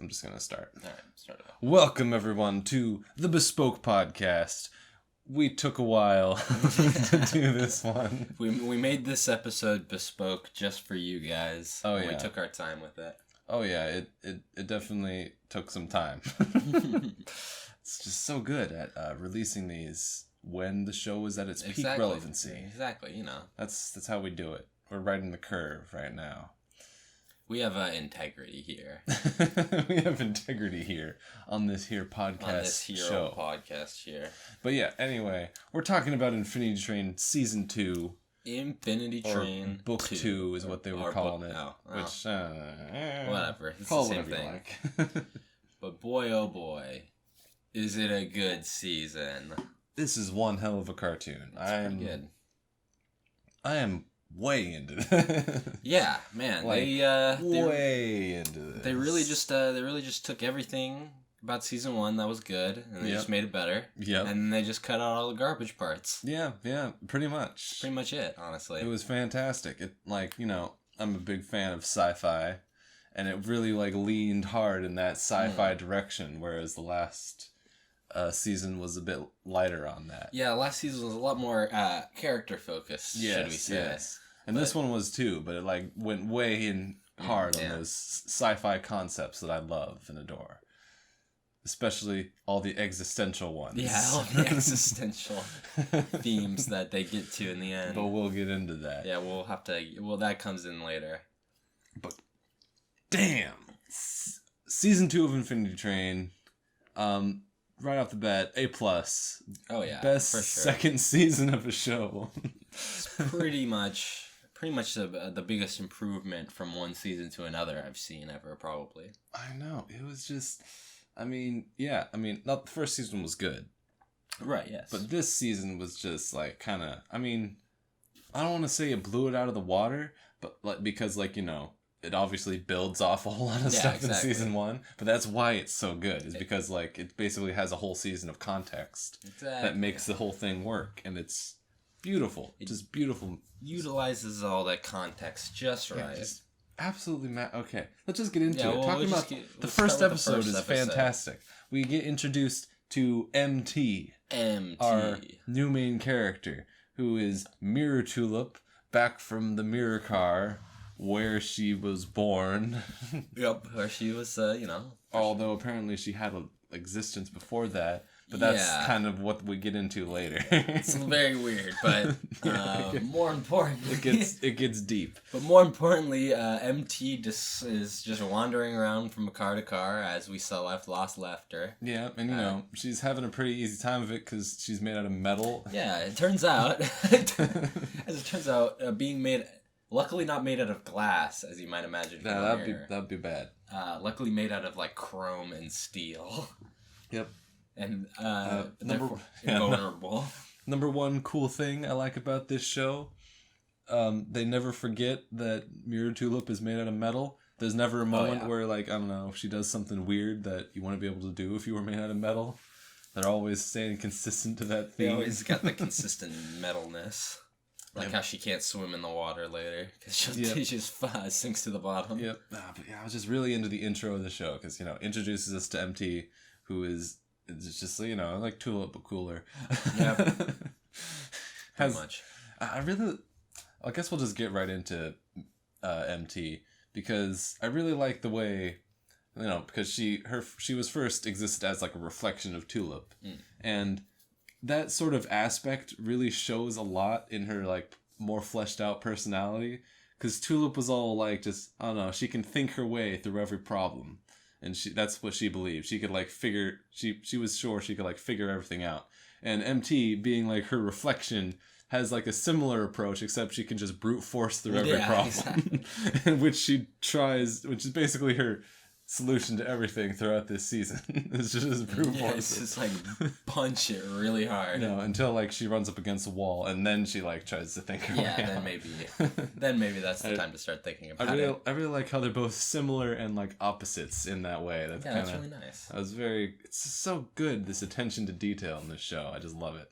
I'm just going to start. All right, start it off. Welcome, everyone, to the Bespoke podcast. We took a while to do this one. We made this episode bespoke just for you guys. Oh, yeah. We took our time with it. Oh, yeah, it definitely took some time. It's just so good at releasing these when the show is at its peak relevancy. Exactly, you know. That's how we do it. We're riding the curve right now. We have integrity here. We have integrity here on this here podcast on this hero show. podcast here. But yeah, anyway, we're talking about Infinity Train Season 2. Infinity Train or Book 2 is what they were calling it. Which, whatever. It's call the same whatever thing. you like. But boy, oh boy, is it a good season. This is one hell of a cartoon. It's pretty good. I am way into this. Yeah, man. Like, they way into this. They really just took everything about season 1 that was good, and they just made it better. Yep. And then they just cut out all the garbage parts. Yeah, pretty much. That's pretty much it, honestly. It was fantastic. It, like, you know, I'm a big fan of sci-fi, and it really, like, leaned hard in that sci-fi direction, whereas the last season was a bit lighter on that. Yeah, last season was a lot more character-focused, should we say. Yes. And this one was too, but it, like, went way in hard on those sci-fi concepts that I love and adore. Especially all the existential ones. Yeah, all the existential themes that they get to in the end. But we'll get into that. Yeah, we'll have to... Well, that comes in later. But, damn! Season 2 of Infinity Train, right off the bat, A+. Oh, yeah, Best for sure. second season of a show. It's pretty much the biggest improvement from one season to another I've seen ever, probably. I know. It was just... not the first season was good. Right, yes. But this season was just, like, kind of... I don't want to say it blew it out of the water, but, like, because, like, you know, it obviously builds off a whole lot of stuff in season 1. But that's why it's so good, is because, like, it basically has a whole season of context that makes the whole thing work. And it's beautiful. Just beautiful. Utilizes all that context just right. Yeah, absolutely, okay. Let's just get into it. Well, Talking about the first episode is fantastic. We get introduced to MT, our new main character, who is Mirror Tulip, back from the Mirror Car, where she was born. Yep, where she was, Although apparently she had an existence before that. But that's kind of what we get into later. It's very weird, but more importantly... It gets deep. But more importantly, MT is just wandering around from car to car as we lost her. Yeah, and you know, she's having a pretty easy time of it because she's made out of metal. Yeah, it turns out, being made... Luckily not made out of glass, as you might imagine. Yeah, that'd be bad. Luckily made out of, like, chrome and steel. Yep. And therefore invulnerable. Number one cool thing I like about this show, they never forget that Mirror Tulip is made out of metal. There's never a moment where, like, I don't know, she does something weird that you want to be able to do if you were made out of metal. They're always staying consistent to that theme. They always got the consistent metalness. Like how she can't swim in the water later because she just sinks to the bottom. Yep. But yeah, I was just really into the intro of the show because, you know, introduces us to MT, who is... It's just, you know, like Tulip, but cooler. Yeah. Pretty much. I guess we'll just get right into MT, because I really like the way, you know, because she was first existed as, like, a reflection of Tulip. And that sort of aspect really shows a lot in her, like, more fleshed out personality. Because Tulip was all, like, just, I don't know, she can think her way through every problem. And that's what she believed. She could, like, she was sure she could, like, figure everything out. And MT, being, like, her reflection, has, like, a similar approach, except she can just brute force through every problem. Exactly. which is basically her solution to everything throughout this season. It's just brute force. It's just, like, punch it really hard. No, until, like, she runs up against a wall, and then she, like, tries to think her way out. Then maybe that's the time to start thinking about it. I really like how they're both similar and, like, opposites in that way. That's really nice. It's so good, this attention to detail in this show. I just love it.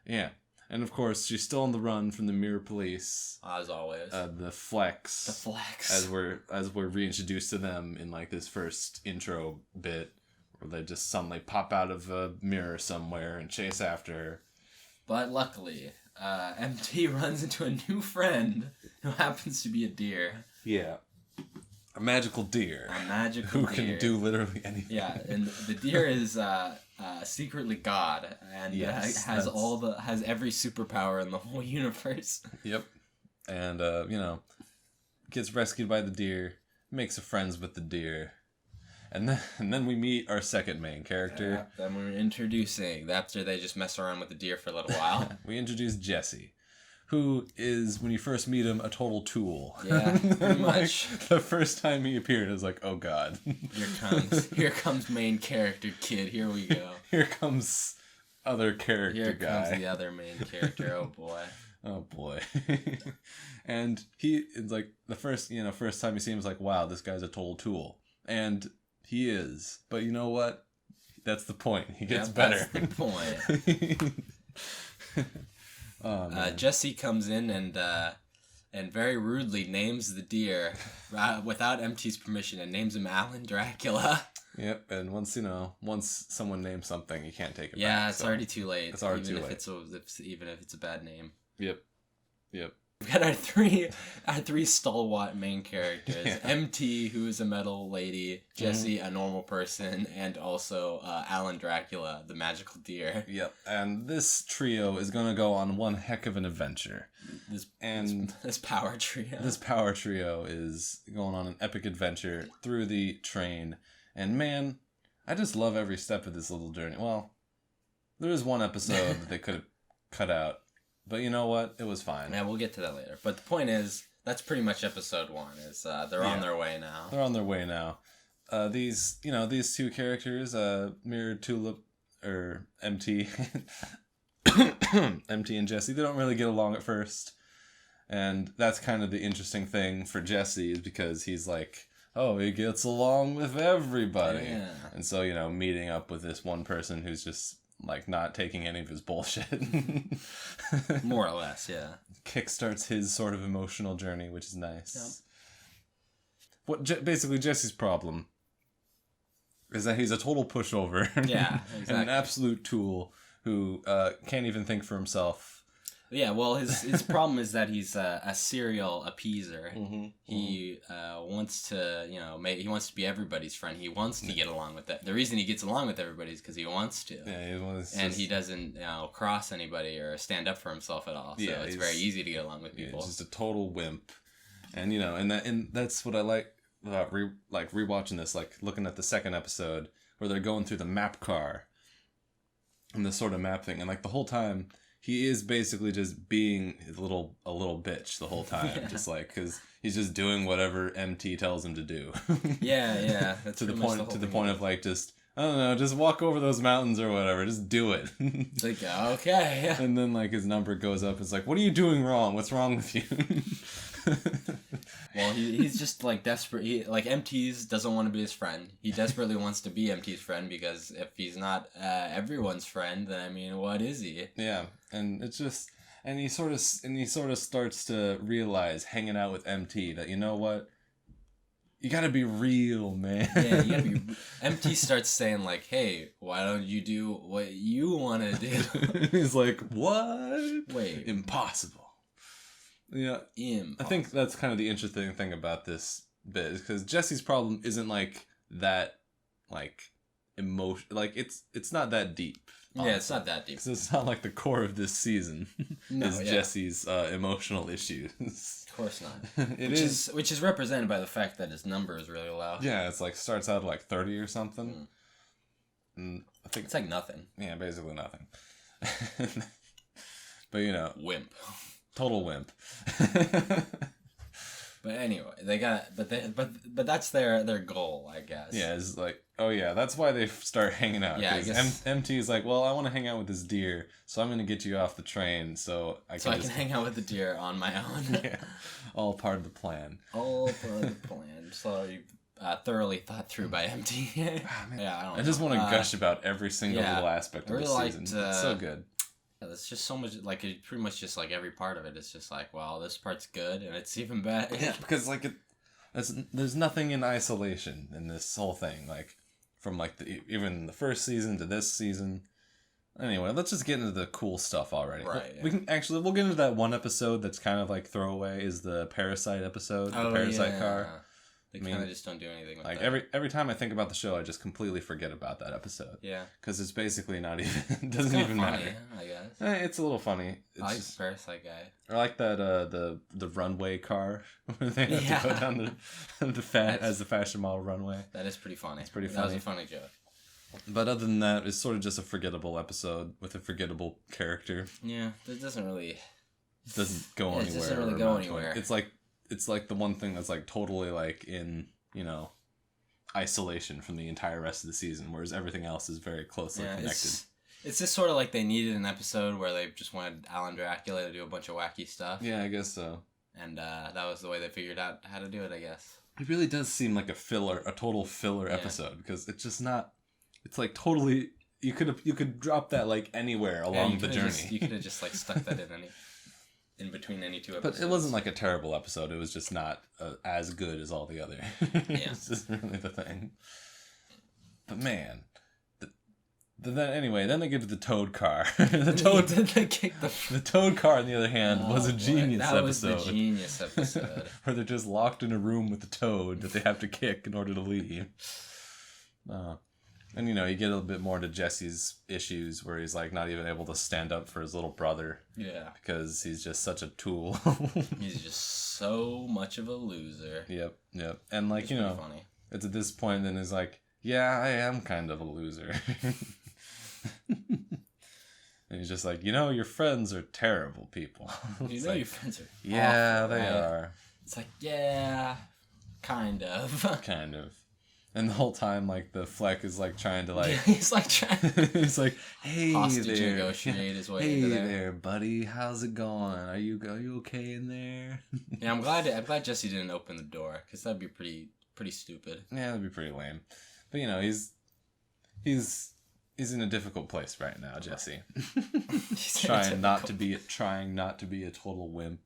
Yeah. And of course, she's still on the run from the Mirror Police. As always. The Flex. The Flex. As we're reintroduced to them in like this first intro bit, where they just suddenly pop out of a mirror somewhere and chase after her. But luckily, MT runs into a new friend who happens to be a deer. Yeah. A magical deer. A magical who deer. can do literally anything. Yeah, and the deer is secretly God and has every superpower in the whole universe. Yep. And gets rescued by the deer, makes friends with the deer. And then we meet our second main character. Yeah, then we're introducing, after they just mess around with the deer for a little while. We introduce Jesse, who is, when you first meet him, a total tool. Yeah, pretty much. The first time he appeared, I was like, oh god. Here comes main character kid, here we go. Here comes other character guy. Here comes the other main character, oh boy. Oh boy. And he, it's like, the first time you see him, is like, wow, this guy's a total tool. And he is. But you know what? That's the point. He gets better. That's the point. Jesse comes in and very rudely names the deer without MT's permission and names him Alan Dracula. Yep, and once someone names something, you can't take it back. Yeah, it's already too late. It's already too late. Even if it's a bad name. Yep. We've got our three stalwart main characters. Yeah. MT, who is a metal lady, Jesse, a normal person, and also Alan Dracula, the magical deer. Yep. And this trio is going to go on one heck of an adventure. This power trio. This power trio is going on an epic adventure through the train. And man, I just love every step of this little journey. Well, there is one episode that they could have cut out. But you know what? It was fine. Yeah, we'll get to that later. But the point is, that's pretty much episode 1. Is they're on their way now. They're on their way now. These two characters, Mirror Tulip, or MT, MT and Jesse, they don't really get along at first. And that's kind of the interesting thing for Jesse, is because he's like, oh, he gets along with everybody. Yeah. And so, meeting up with this one person who's just like not taking any of his bullshit. More or less, yeah. Kickstarts his sort of emotional journey, which is nice. Yep. Basically Jesse's problem is that he's a total pushover. Yeah, exactly. And an absolute tool who can't even think for himself. Yeah, well, his problem is that he's a serial appeaser. Mm-hmm. He wants to, he wants to be everybody's friend. He wants to get along with that. The reason he gets along with everybody is because he wants to. Yeah, he doesn't, cross anybody or stand up for himself at all. So it's very easy to get along with people. Yeah, he's just a total wimp, and and that's what I like about rewatching this, like looking at the second episode where they're going through the map car, and this sort of map thing, and like the whole time. He is basically just being a little bitch the whole time, just like, because he's just doing whatever MT tells him to do. Yeah. That's to the point of like, just, I don't know, just walk over those mountains or whatever, just do it. It's like, okay. And then like his number goes up. It's like, what are you doing wrong? What's wrong with you? Well, he's just like desperate. MT's doesn't want to be his friend. He desperately wants to be MT's friend, because if he's not everyone's friend, then I mean, what is he? Yeah, and it's just, and he sort of starts to realize, hanging out with MT, that you know what, you gotta be real, man. Yeah, you gotta be. MT starts saying like, "Hey, why don't you do what you want to do?" He's like, "What? Wait, impossible." Yeah, I think that's kind of the interesting thing about this bit, is because Jesse's problem isn't like that, like emotion, like it's not that deep. Honestly. Yeah, it's not that deep. Because it's not like the core of this season Jesse's emotional issues. Of course not. Which is represented by the fact that his number is really low. Yeah, it's like starts out at like 30 or something. And I think it's like nothing. Yeah, basically nothing. But wimp. Total wimp. But anyway, but that's their goal, I guess. Yeah, it's like, oh yeah, that's why they start hanging out. Yeah, I guess. MT is like, well, I want to hang out with this deer, so I'm going to get you off the train so I can hang out with the deer on my own. Yeah, all part of the plan. All part of the plan. So thoroughly thought through by MT. Yeah, I just want to gush about every single little aspect of the season. It's so good. It's just so much, like, it pretty much just, like, every part of it is just like, well, this part's good, and it's even better. Yeah, because, like, there's nothing in isolation in this whole thing, like, from, like, even the first season to this season. Anyway, let's just get into the cool stuff already. Right. Yeah. We'll get into that one episode that's kind of, like, throwaway, is the Parasite episode, the Parasite car. They kind of just don't do anything with like that. every time I think about the show, I just completely forget about that episode. Yeah. Because it's basically not even, it doesn't even funny, matter. I guess. It's a little funny. It's I like just, the Parasite guy. I like that the runway car where they have to go down as the fashion model runway. That is pretty funny. It's pretty funny. That was a funny joke. But other than that, it's sort of just a forgettable episode with a forgettable character. Yeah, it doesn't really go anywhere. It doesn't really go anywhere. It's like the one thing that's like totally like in, you know, isolation from the entire rest of the season, whereas everything else is very closely connected. It's just sort of like they needed an episode where they just wanted Alan Dracula to do a bunch of wacky stuff. Yeah, I guess so. And that was the way they figured out how to do it, I guess. It really does seem like a total filler episode, because it's just not. It's like totally. You could drop that like anywhere along the journey. You could have just like stuck that in between any two episodes. But it wasn't like a terrible episode. It was just not as good as all the other. Yeah. It's just really the thing. But man, then they get to the Toad car. The Toad car, on the other hand, was a genius episode. That was the genius episode. Where they're just locked in a room with the Toad that they have to kick in order to leave. And, you know, you get a little bit more into Jesse's issues where he's, like, not even able to stand up for his little brother. Yeah. Because he's just such a tool. He's just so much of a loser. Yep. And, like, it's funny. It's at this point, then he's like, yeah, I am kind of a loser. And he's just like, your friends are terrible people. Your friends are yeah, awful, they right? are. It's like, yeah, kind of. Kind of. And the whole time, like, the Fleck is, like, trying to, like... he's, like, he's like, hey hostage there. negotiate his way hey into there. There, buddy. How's it going? Are you okay in there? Yeah, I'm glad Jesse didn't open the door, because that'd be pretty stupid. Yeah, that'd be pretty lame. But, he's in a difficult place right now, Jesse. Trying not to be a total wimp.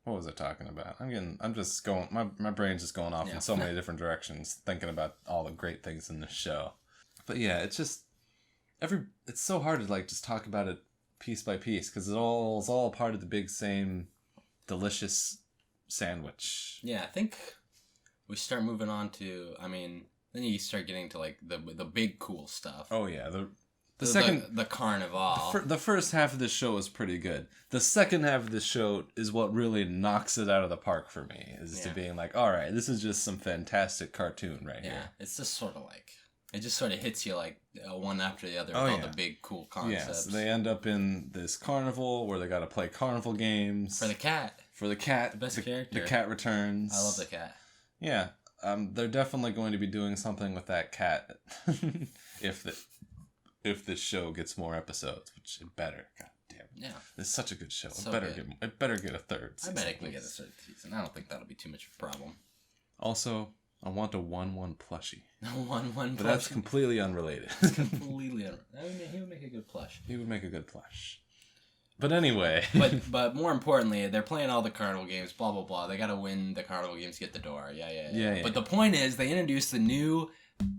What was I talking about? I'm just going, my brain's just going off in so many different directions, thinking about all the great things in this show. But yeah, it's just, it's so hard to like just talk about it piece by piece, because it's all part of the big same delicious sandwich. Yeah, I think we start moving on to, then you start getting to like the big cool stuff. Oh yeah, the carnival. The first half of this show is pretty good. The second half of this show is what really knocks it out of the park for me. To being like, all right, this is just some fantastic cartoon right here. Yeah, it's just sort of like, it just sort of hits you like one after the other with all the big cool concepts. Yes, they end up in this carnival where they got to play carnival games for the cat. The best character. The cat returns. I love the cat. Yeah, they're definitely going to be doing something with that cat if this show gets more episodes, which it better. God damn it. Yeah. It's such a good show. So it better get a third season. I bet it can get a third season. I don't think that'll be too much of a problem. Also, I want a 1/1 plushie. No 1/1 plushie. But that's completely unrelated. Completely unrelated. He would make a good plush. He would make a good plush. But anyway. but more importantly, they're playing all the carnival games, blah, blah, blah. They got to win the carnival games to get the door. Yeah. But the point is, they introduced the new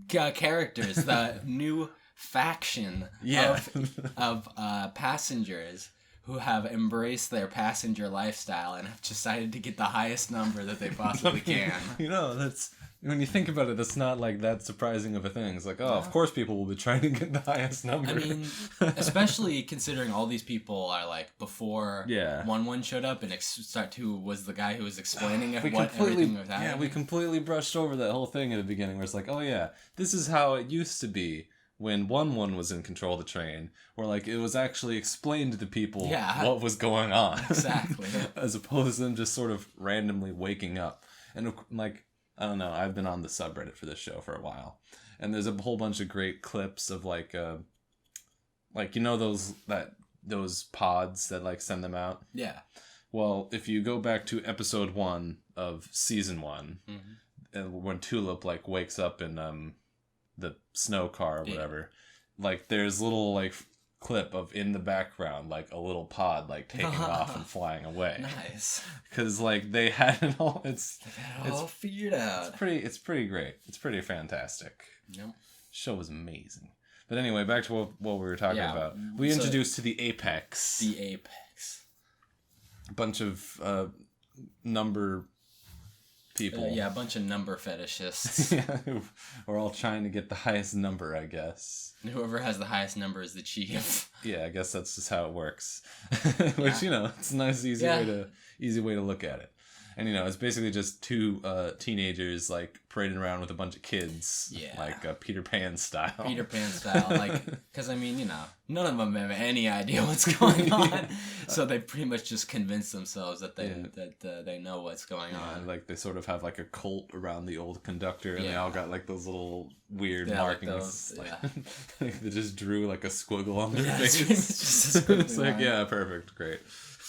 characters, the new faction of passengers who have embraced their passenger lifestyle and have decided to get the highest number that they possibly can. That's when you think about it, that's not like that surprising of a thing. It's like, of course people will be trying to get the highest number. Especially considering all these people are like before 1/1 showed up and Start 2 was the guy who was explaining everything was happening. Yeah, we completely brushed over that whole thing at the beginning where it's like, oh yeah, this is how it used to be when 1/1 was in control of the train, where like it was actually explained to the people what was going on. Exactly. As opposed to them just sort of randomly waking up. And like, I don't know, I've been on the subreddit for this show for a while. And there's a whole bunch of great clips of like those pods that like send them out. Yeah. Well, if you go back to episode 1 of season 1, when Tulip like wakes up in the snow car or whatever, like there's little like clip of in the background like a little pod like taking off and flying away. Nice. Because like they had it all. It's all figured out. It's pretty great. It's pretty fantastic. Yep. Show was amazing. But anyway, back to what we were talking about. We introduced to the Apex. The Apex. A bunch of number people. A bunch of number fetishists. Yeah, we're all trying to get the highest number, I guess. Whoever has the highest number is the chief. Yeah, I guess that's just how it works. Which, it's a nice, easy way to look at it. And, it's basically just two teenagers, like, parading around with a bunch of kids. Yeah. Like Peter Pan style. Peter Pan style. Like, because, none of them have any idea what's going on. So they pretty much just convince themselves that they know what's going on. Like, they sort of have, like, a cult around the old conductor, and they all got, like, those little weird markings. Like, they just drew, like, a squiggle on their face. It's just a squiggly It's like, line. yeah, perfect, great.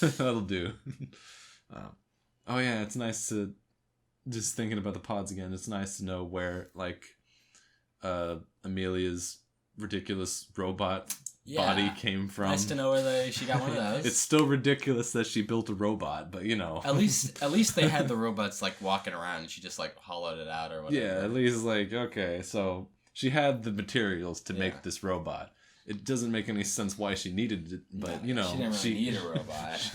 That'll do. Oh yeah, it's nice to, just thinking about the pods again, it's nice to know where, like, Amelia's ridiculous robot body came from. Nice to know where she got one of those. It's still ridiculous that she built a robot, but At least they had the robots, like, walking around and she just, like, hollowed it out or whatever. Yeah, at least, like, okay, so she had the materials to make this robot. It doesn't make any sense why she needed it, but, she didn't really need a robot.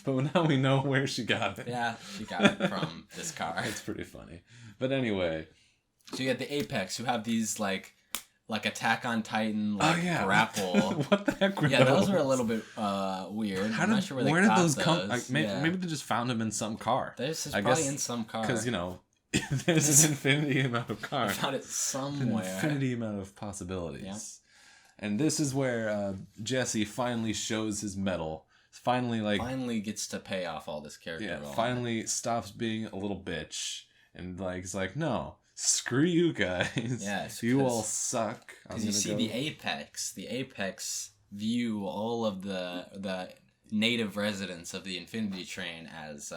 But now we know where she got it. Yeah, she got it from this car. It's pretty funny. But anyway. So you got the Apex, who have these, like Attack on Titan, grapple. What the heck were those? Yeah, those were a little bit weird. I'm not sure where did those come? Like, maybe they just found them in some car. This is probably in some car. Because, there's an infinity amount of cars. I found it somewhere. An infinity amount of possibilities. Yeah. And this is where Jesse finally shows his mettle. Finally gets to pay off all this character. Yeah, finally stops being a little bitch. And, it's like, no, screw you guys. Yes, you all suck. Because you see the Apex view all of the native residents of the Infinity Train as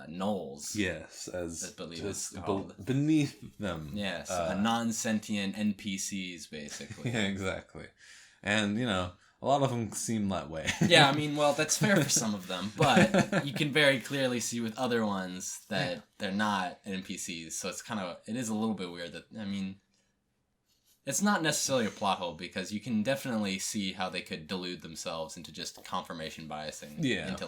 gnolls. Yes, as I believe just it's called. beneath them. Yes, non-sentient NPCs, basically. Yeah, exactly. And, a lot of them seem that way. Yeah, that's fair for some of them, but you can very clearly see with other ones that they're not NPCs, so it is a little bit weird that, it's not necessarily a plot hole, because you can definitely see how they could delude themselves into just confirmation biasing. Yeah. Into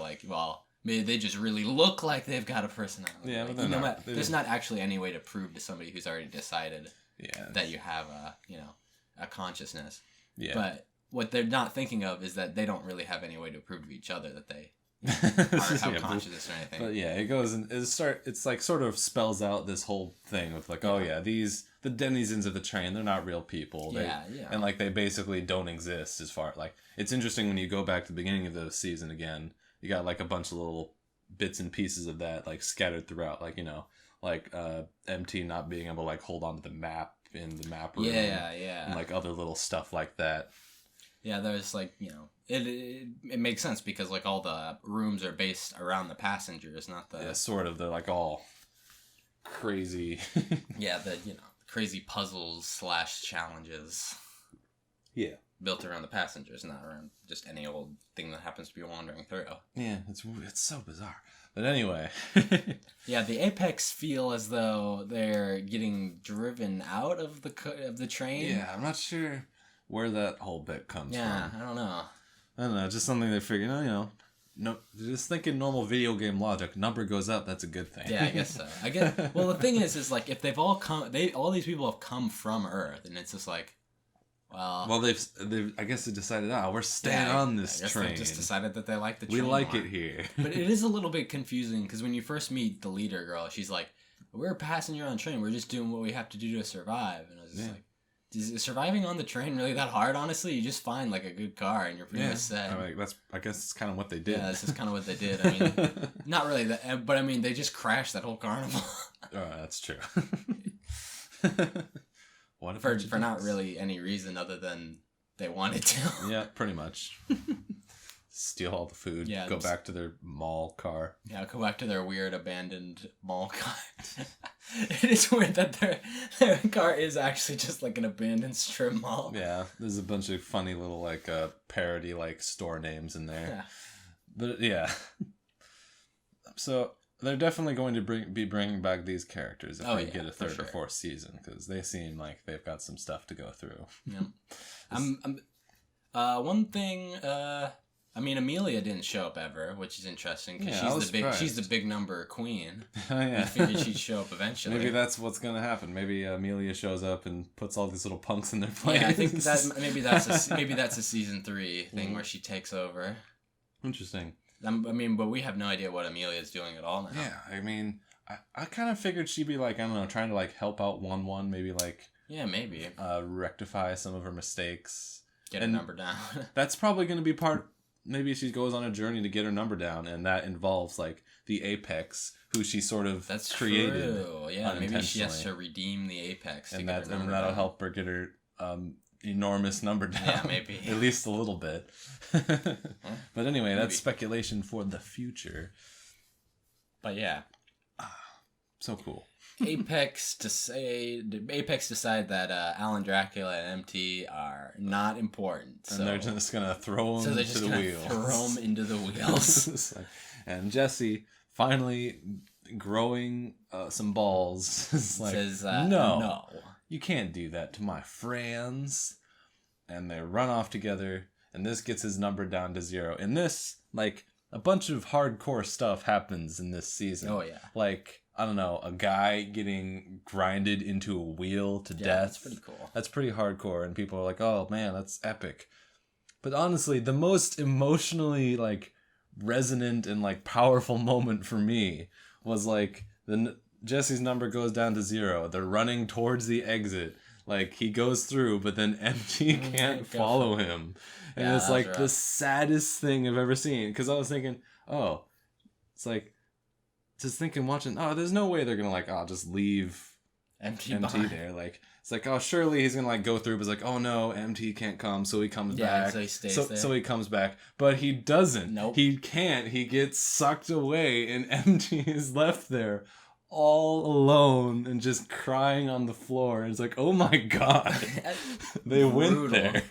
maybe they just really look like they've got a personality. Yeah, but there's not actually any way to prove to somebody who's already decided that you have a consciousness. Yeah. But what they're not thinking of is that they don't really have any way to prove to each other that they have consciousness or anything. But yeah, it goes and it's like sort of spells out this whole thing with like, the denizens of the train, they're not real people. And like they basically don't exist as far it's interesting when you go back to the beginning of the season again. You got like a bunch of little bits and pieces of that like scattered throughout, MT not being able to like hold on to the map in the map room. And like other little stuff like that. Yeah, there's it makes sense because like all the rooms are based around the passengers, not the... Yeah, sort of. They're like all crazy. Yeah, crazy puzzles / challenges. Yeah. Built around the passengers, not around just any old thing that happens to be wandering through. Yeah, it's so bizarre. But anyway. Yeah, the Apex feel as though they're getting driven out of the train. Yeah, I'm not sure where that whole bit comes from. Yeah, I don't know. Just something they figure, no, just thinking normal video game logic, number goes up, that's a good thing. Yeah, I guess so. Well, the thing is like if they've all all these people have come from Earth, and it's just like, well, they've I guess they decided, we're staying on this train. They just decided that they like the train. We like more. it here. But it is a little bit confusing because when you first meet the leader girl, she's like, "We're a passenger on the train. We're just doing what we have to do to survive." And I was just like, is surviving on the train really that hard? Honestly, you just find like a good car and you're pretty much set. I guess it's kind of what they did. Yeah, this is kind of what they did. Not really that, but they just crashed that whole carnival. That's true. For not really any reason other than they wanted to. Yeah, pretty much. Steal all the food. Yeah, go back to their mall car. Yeah, go back to their weird abandoned mall car. It is weird that their car is actually just like an abandoned strip mall. Yeah, there's a bunch of funny little like parody like store names in there. Yeah. But yeah. So they're definitely going to be bringing back these characters if we get a third or fourth season, because they seem like they've got some stuff to go through. Yeah. One thing. I mean, Amelia didn't show up ever, which is interesting because she's the big number queen. Oh yeah. I figured she'd show up eventually. Maybe that's what's gonna happen. Maybe Amelia shows up and puts all these little punks in their place. Yeah, I think maybe that's a season 3 thing where she takes over. Interesting. I mean, but we have no idea what Amelia's doing at all now. Yeah, I mean, I kind of figured she'd be like, I don't know, trying to like help out 1-1, maybe like maybe rectify some of her mistakes, get her number down. That's probably gonna be part. Maybe she goes on a journey to get her number down, and that involves like the Apex, who she sort of created. True. Yeah, maybe she has to redeem the Apex, and that'll help her get her enormous number down. Yeah, maybe at least a little bit. But anyway, that's speculation for the future. But yeah, so cool. Apex decide that Alan Dracula and MT are not important, and they're just gonna throw him into the wheels. Throw him into the wheels. And Jesse finally growing some balls says, no, you can't do that to my friends. And they run off together, and this gets his number down to 0. And this, like, a bunch of hardcore stuff happens in this season. Oh yeah, like, I don't know, a guy getting grinded into a wheel to death. That's pretty cool. That's pretty hardcore, and people are like, oh man, that's epic. But honestly, the most emotionally, like, resonant and, like, powerful moment for me was, like, Jesse's number goes down to 0. They're running towards the exit. Like, he goes through, but then MT can't follow him. And it's, like, the saddest thing I've ever seen. Because I was thinking, oh, it's like, just thinking, watching, oh, there's no way they're gonna like, oh, just leave MT there. Like, it's like, oh, surely he's gonna like go through, but it's like, oh no, MT can't come, so he comes back. So he stays there. So he comes back, but he doesn't. Nope. He can't. He gets sucked away, and MT is left there all alone and just crying on the floor. And it's like, oh my god, they went there.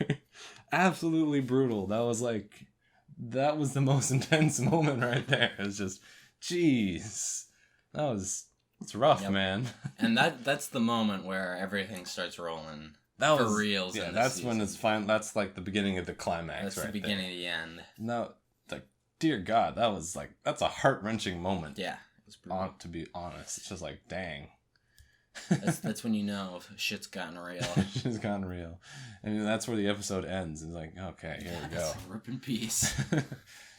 Absolutely brutal. That was the most intense moment right there. It was just. Jeez, it's rough, man. And that's the moment where everything starts rolling. That for reals. Yeah, that's season. when it's fine. That's like the beginning of the climax. That's right the beginning there. of the end. No, like, dear God, that's a heart-wrenching moment. Yeah, it was brutal. To be honest, it's just like, dang. That's when you know shit's gotten real. Shit's gotten real, and that's where the episode ends. It's like, okay, here we go. Rip in peace.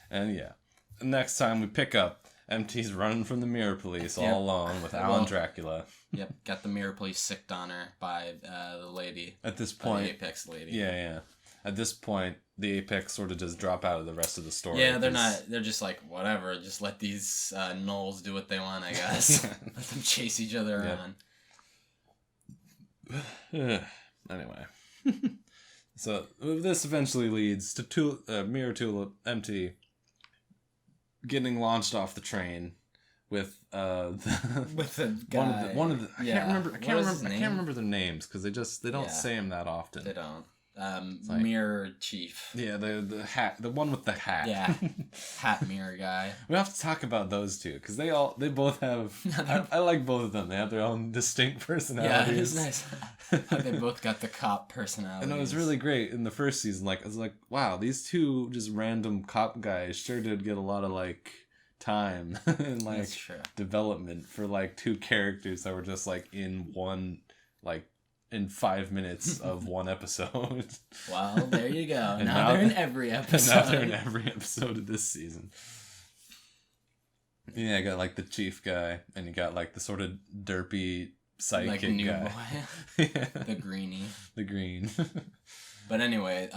And yeah, next time we pick up. MT's running from the mirror police all alone with Alan Dracula. Yep, got the mirror police sicked on her by the lady. At this point, the Apex lady. Yeah. At this point, the Apex sort of just drop out of the rest of the story. Yeah, they're not. They're just like, whatever. Just let these gnolls do what they want, I guess. Let them chase each other around. Anyway, so this eventually leads to Mirror Tulip MT getting launched off the train with with the guy. one of the I can't remember their names because they don't say them that often. They don't. Mirror Chief. Yeah, the hat, the one with the hat. Yeah, hat mirror guy. We have to talk about those two because they both have. I like both of them. They have their own distinct personalities. Yeah, it's nice. They both got the cop personality. And it was really great in the first season. Like, I was like, wow, these two just random cop guys sure did get a lot of like time and like development for like two characters that were just like in one like. In 5 minutes of one episode. Well, there you go. Now they're in every episode. Now they're in every episode of this season. Yeah, I got like the chief guy, and you got like the sort of derpy psychic like new guy. Boy. Yeah. The greenie. The green. But anyway,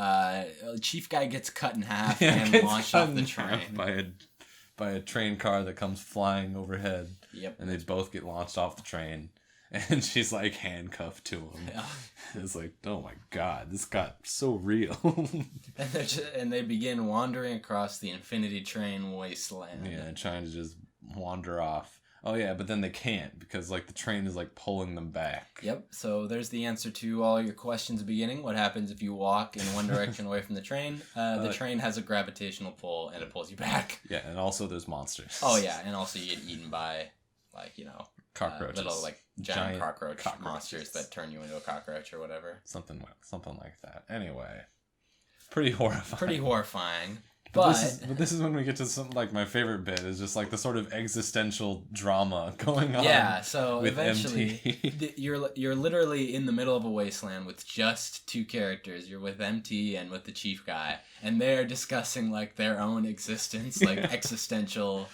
chief guy gets cut in half and launched off the train. By a train car that comes flying overhead. Yep. And they both get launched off the train. And she's like handcuffed to him. Yeah. It's like, oh my god, this got so real. And they begin wandering across the Infinity Train wasteland. Yeah, trying to just wander off. Oh yeah, but then they can't because like the train is like pulling them back. Yep. So there's the answer to all your questions at the beginning. What happens if you walk in one direction away from the train? The train has a gravitational pull and it pulls you back. Yeah, and also there's monsters. Oh yeah, and also you get eaten by like, you know, cockroaches. Little like giant cockroach monsters that turn you into a cockroach or whatever. Something like that. Anyway, pretty horrifying. But this is when we get to some like my favorite bit is just like the sort of existential drama going on. Yeah, so with eventually you're literally in the middle of a wasteland with just two characters. You're with MT and with the chief guy, and they're discussing like their own existence, like existential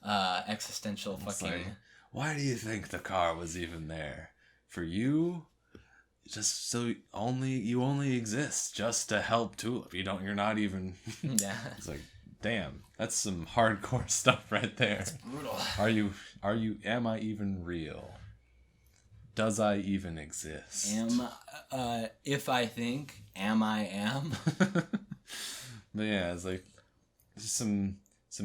fucking. Like, why do you think the car was even there? For you? Just so you only exist just to help Tulip. You're not even. Yeah. It's like, damn, that's some hardcore stuff right there. It's brutal. Am I even real? Does I even exist? If I think, am I am? But yeah, it's like just some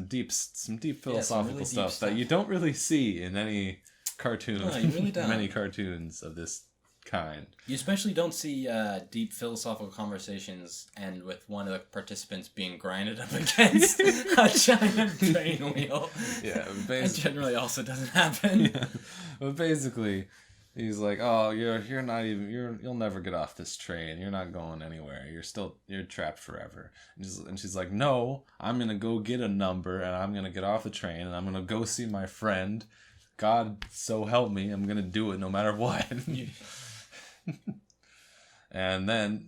deep philosophical really stuff deep that you don't really see in any cartoon. No, you really don't. Many cartoons of this kind. You especially don't see deep philosophical conversations end with one of the participants being grinded up against a giant train wheel. Yeah, that generally also doesn't happen. Yeah. But basically, he's like, "Oh, you'll never get off this train. You're not going anywhere. You're trapped forever." And she's like, "No, I'm gonna go get a number, and I'm gonna get off the train, and I'm gonna go see my friend. God, so help me, I'm gonna do it no matter what." And then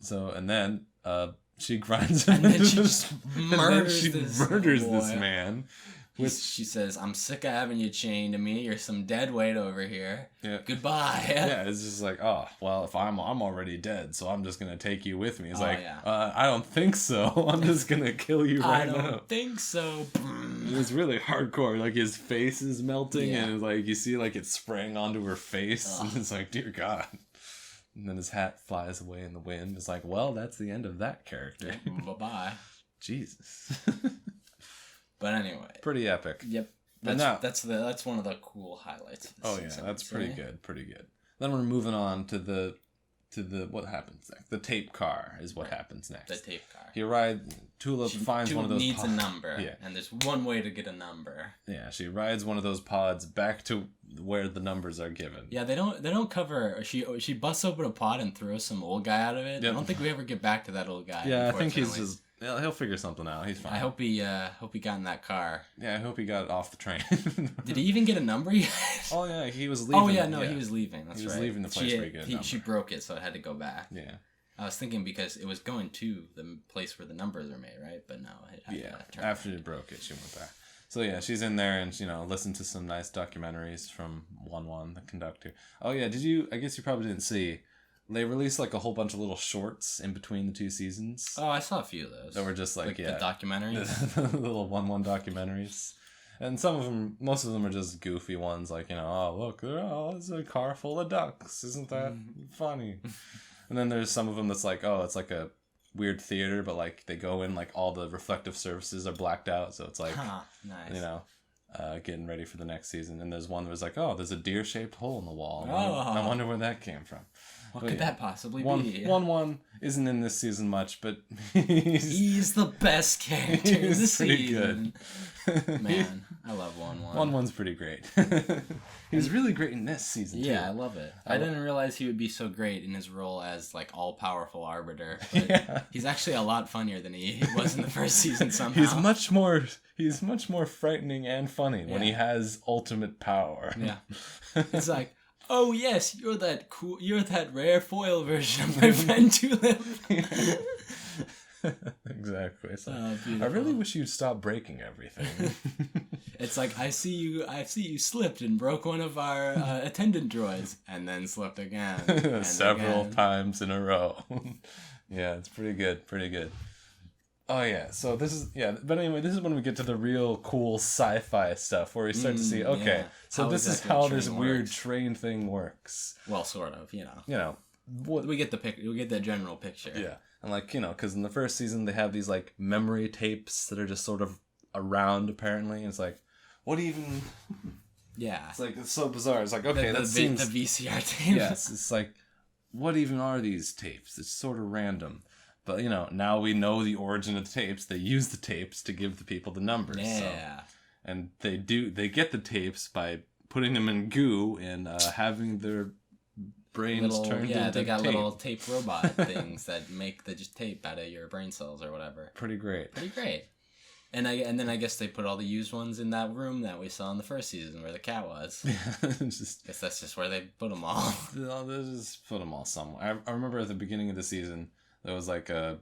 she grinds and then she just murders this man. She says, "I'm sick of having you chained to me. You're some dead weight over here. Yeah. Goodbye." Yeah, it's just like, oh, well, if I'm already dead, so I'm just gonna take you with me. It's I don't think so. I'm just gonna kill you right now. I don't think so. It was really hardcore. Like his face is melting, and like you see like it's spraying onto her face, and it's like, dear God. And then his hat flies away in the wind. It's like, well, that's the end of that character. Bye-bye. Jesus. But anyway. Pretty epic. Yep. That's one of the cool highlights. Oh yeah, that's pretty good. Pretty good. Then we're moving on to the what happens next. The tape car is what happens next. The tape car. Tulip finds one of those needs a number. Yeah. And there's one way to get a number. Yeah, she rides one of those pods back to where the numbers are given. Yeah, they don't cover. She busts open a pod and throws some old guy out of it. Yep. I don't think we ever get back to that old guy. Yeah, I think he's just. Yeah, he'll figure something out. He's fine. I hope he got in that car. Yeah, I hope he got off the train. Did he even get a number yet? Oh yeah, he was leaving. Oh yeah, no, he was leaving. That's right. He was leaving the place where he got a number. She broke it, so it had to go back. Yeah. I was thinking because it was going to the place where the numbers are made, right? But no, it had to turn after it broke it, she went back. So yeah, she's in there and listened to some nice documentaries from 1-1, the conductor. Oh yeah, I guess you probably didn't see. They released like a whole bunch of little shorts in between the two seasons. Oh, I saw a few of those. That were just like the documentaries, the little 1-1 documentaries, and most of them are just goofy ones, like oh look, it's a car full of ducks, isn't that funny? And then there's some of them that's like, oh, it's like a weird theater, but like they go in like all the reflective surfaces are blacked out, so it's like nice. Getting ready for the next season. And there's one that was like, oh, there's a deer-shaped hole in the wall. Oh. I wonder where that came from. What could that possibly be? 1-1 isn't in this season much, but he's the best character in the season. Good. Man, I love 1-1. 1-1's pretty great. He's really great in this season too. Yeah, I love it. I didn't realize he would be so great in his role as like all-powerful arbiter. But he's actually a lot funnier than he was in the first season somehow. He's much more frightening and funny when he has ultimate power. Yeah. It's like, oh yes, you're that rare foil version of my friend Tulip. Exactly. It's like, I really wish you'd stop breaking everything. It's like, I see you slipped and broke one of our attendant droids, and then slipped again. Several times in a row. Yeah, it's pretty good. Oh yeah, so this is but anyway, this is when we get to the real cool sci-fi stuff where we start to see, okay, so this is how this weird train thing works. Well, sort of, we get the we get the general picture. Yeah, and like because in the first season they have these like memory tapes that are just sort of around apparently, and it's like, what even Yeah. It's like, it's so bizarre. It's like, okay, the seems... the VCR tape. Yes, it's like, what even are these tapes? It's sort of random. But, you know, now we know the origin of the tapes. They use the tapes to give the people the numbers. Yeah. So. And they get the tapes by putting them in goo and having their brains turned into tape. They got little tape robot things that make the just tape out of your brain cells or whatever. Pretty great. And then I guess they put all the used ones in that room that we saw in the first season where the cat was. Guess that's just where they put them all. They just put them all somewhere. I remember at the beginning of the season, there was like the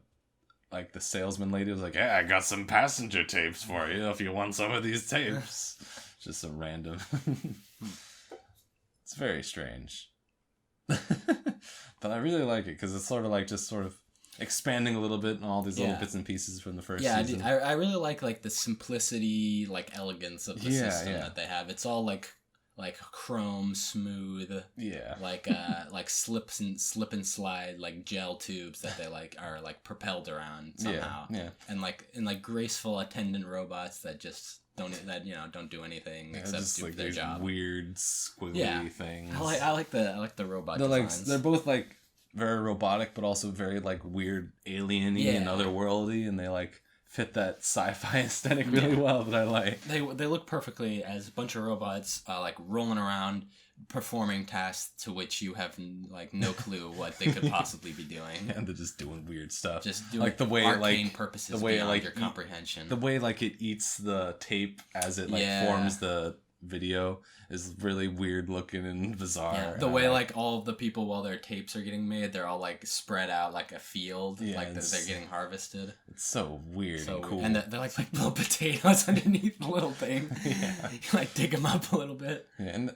salesman lady was like, "Hey, I got some passenger tapes for you if you want some of these tapes." Just some random. It's very strange. But I really like it because it's sort of expanding a little bit on all these little bits and pieces from the first season. I really like the simplicity, like elegance of the system that they have. It's all like chrome smooth. Yeah. Like slip and slide like gel tubes that they are propelled around somehow. Yeah. And graceful attendant robots that just don't do anything except do their job. Weird squiggly things. I like the robot designs. They're both very robotic, but also very weird alien-y and otherworldly, and they fit that sci-fi aesthetic really well that I like. They look perfectly as a bunch of robots rolling around performing tasks to which you have no clue what they could possibly be doing. And they're just doing weird stuff. Just doing the way arcane purposes beyond your comprehension. The way it eats the tape as it forms the video is really weird looking and bizarre. Yeah, the way all of the people while their tapes are getting made, they're all spread out like a field, they're getting harvested. It's so weird and cool. And they're like little potatoes underneath the little thing. Yeah. You dig them up a little bit. Yeah, and